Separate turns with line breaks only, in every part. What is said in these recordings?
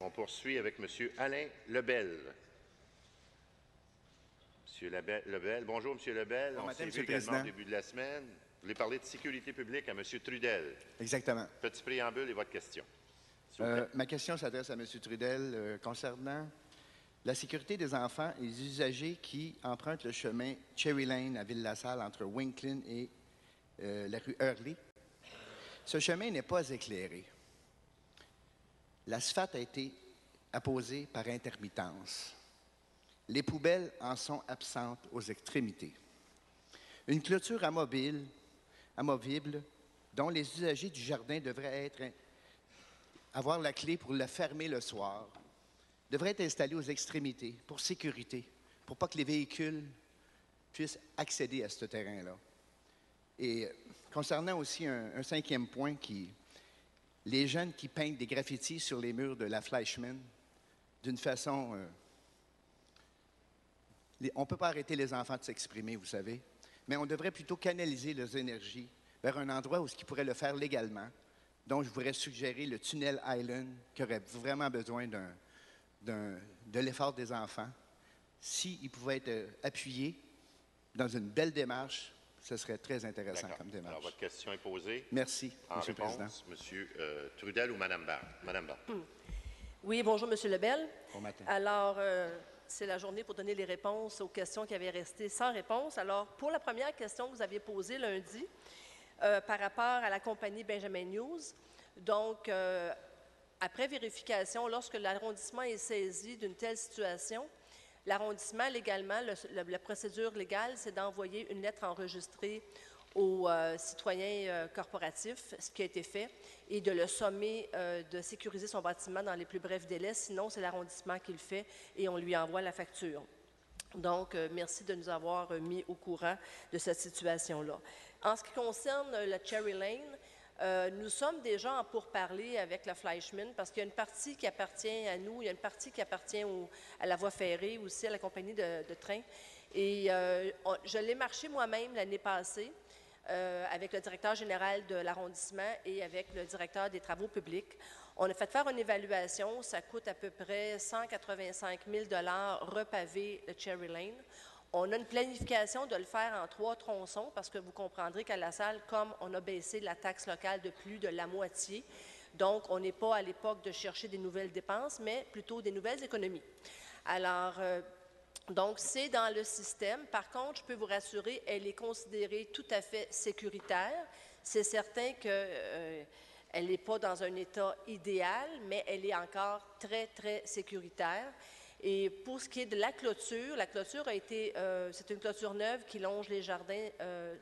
On poursuit avec M. Alain Lebel. M. Lebel. Bonjour, M. Lebel.
Bon
On
matin,
s'est
Monsieur
vu
le
également
Président.
au début de la semaine. Vous voulez parler de sécurité publique à M. Trudel.
Exactement.
Petit préambule et votre question. S'il vous plaît.
Ma question s'adresse à M. Trudel concernant la sécurité des enfants et des usagers qui empruntent le chemin Cherry Lane à Ville-la-Salle entre Winklin et la rue Hurley. Ce chemin n'est pas éclairé. L'asphalte a été apposé par intermittence. Les poubelles en sont absentes aux extrémités. Une clôture amovible, dont les usagers du jardin devraient avoir la clé pour la fermer le soir, devrait être installée aux extrémités pour sécurité, pour pas que les véhicules puissent accéder à ce terrain-là. Et concernant aussi un cinquième point, les jeunes qui peignent des graffitis sur les murs de la Fleischmann d'une façon... on ne peut pas arrêter les enfants de s'exprimer, vous savez, mais on devrait plutôt canaliser leurs énergies vers un endroit où ils pourraient le faire légalement. Donc, je voudrais suggérer le Tunnel Island, qui aurait vraiment besoin de l'effort des enfants. S'ils pouvaient être appuyés dans une belle démarche, ce serait très intéressant comme démarche.
Alors, votre question est posée.
Merci,
En
M. le Président.
M. Trudel ou Mme Barbe? Mme Barbe.
Oui, bonjour, M. Lebel.
Bon matin.
Alors, c'est la journée pour donner les réponses aux questions qui avaient resté sans réponse. Alors, pour la première question que vous aviez posée lundi, par rapport à la compagnie Benjamin News, donc, après vérification, lorsque l'arrondissement est saisi d'une telle situation, l'arrondissement, légalement, la procédure légale, c'est d'envoyer une lettre enregistrée aux citoyens corporatifs, ce qui a été fait, et de le sommer de sécuriser son bâtiment dans les plus brefs délais. Sinon, c'est l'arrondissement qui le fait et on lui envoie la facture. Donc, merci de nous avoir mis au courant de cette situation-là. En ce qui concerne la Cherry Lane, nous sommes déjà en pourparlers avec la Fleischmann parce qu'il y a une partie qui appartient à nous, il y a une partie qui appartient à la voie ferrée, aussi à la compagnie de train. Et je l'ai marché moi-même l'année passée avec le directeur général de l'arrondissement et avec le directeur des travaux publics. On a fait faire une évaluation, ça coûte à peu près 185 000 repaver le Cherry Lane. On a une planification de le faire en 3 tronçons parce que vous comprendrez qu'à la salle, comme on a baissé la taxe locale de plus de la moitié, donc on n'est pas à l'époque de chercher des nouvelles dépenses, mais plutôt des nouvelles économies. Alors, donc c'est dans le système. Par contre, je peux vous rassurer, elle est considérée tout à fait sécuritaire. C'est certain que... elle n'est pas dans un état idéal, mais elle est encore très, très sécuritaire. Et pour ce qui est de la clôture a été, c'est une clôture neuve qui longe les jardins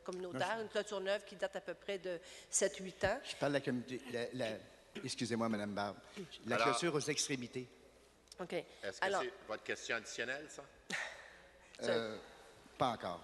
communautaires, une clôture neuve qui date à peu près de 7-8 ans.
Je parle de la communauté... Excusez-moi, Mme Barbe. La clôture aux extrémités.
OK.
Est-ce que c'est votre question additionnelle, ça?
Pas encore.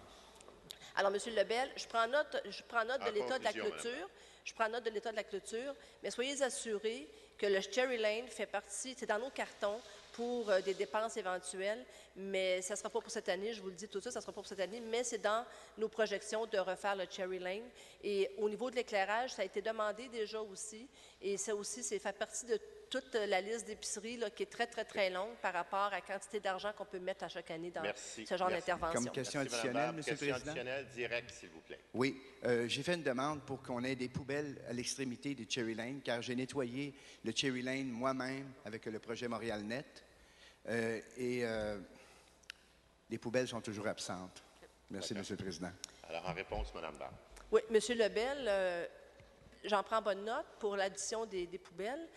Alors, M. Lebel, je prends note de l'état de la
conclusion,
clôture. Je prends note de l'état de la clôture, mais soyez assurés que le Cherry Lane fait partie, c'est dans nos cartons pour des dépenses éventuelles, mais ça ne sera pas pour cette année, je vous le dis tout ça, ça ne sera pas pour cette année, mais c'est dans nos projections de refaire le Cherry Lane. Et au niveau de l'éclairage, ça a été demandé déjà aussi, et ça aussi, c'est fait partie de toute la liste d'épiceries qui est très, très, très longue par rapport à la quantité d'argent qu'on peut mettre à chaque année dans ce genre d'intervention.
Comme question additionnelle, M. le Président?
Question additionnelle directe, s'il vous plaît.
Oui. J'ai fait une demande pour qu'on ait des poubelles à l'extrémité du Cherry Lane, car j'ai nettoyé le Cherry Lane moi-même avec le projet Montréal-Net. Les poubelles sont toujours absentes. Merci, M. le Président.
Alors, en réponse, Mme Barbe.
Oui, M. Lebel, j'en prends bonne note pour l'addition des poubelles.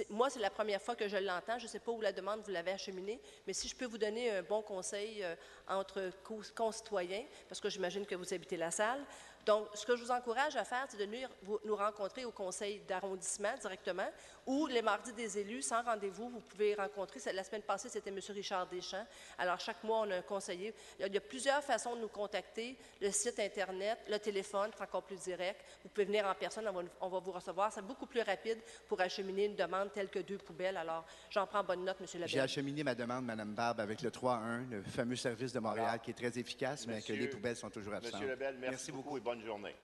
Moi, c'est la première fois que je l'entends. Je ne sais pas où la demande, vous l'avez acheminée, mais si je peux vous donner un bon conseil entre concitoyens, parce que j'imagine que vous habitez la salle. Donc, ce que je vous encourage à faire, c'est de venir nous rencontrer au conseil d'arrondissement directement, ou les mardis des élus, sans rendez-vous, vous pouvez rencontrer. La semaine passée, c'était M. Richard Deschamps. Alors, chaque mois, on a un conseiller. Il y a plusieurs façons de nous contacter. Le site Internet, le téléphone, c'est encore plus direct. Vous pouvez venir en personne, on va vous recevoir. C'est beaucoup plus rapide pour acheminer une demande telle que 2 poubelles. Alors, j'en prends bonne note, M. Lebel.
J'ai acheminé ma demande, Mme Barbe, avec le 3-1, le fameux service de Montréal qui est très efficace, mais que les poubelles sont toujours absentes.
M. Lebel, merci beaucoup et bonne journée.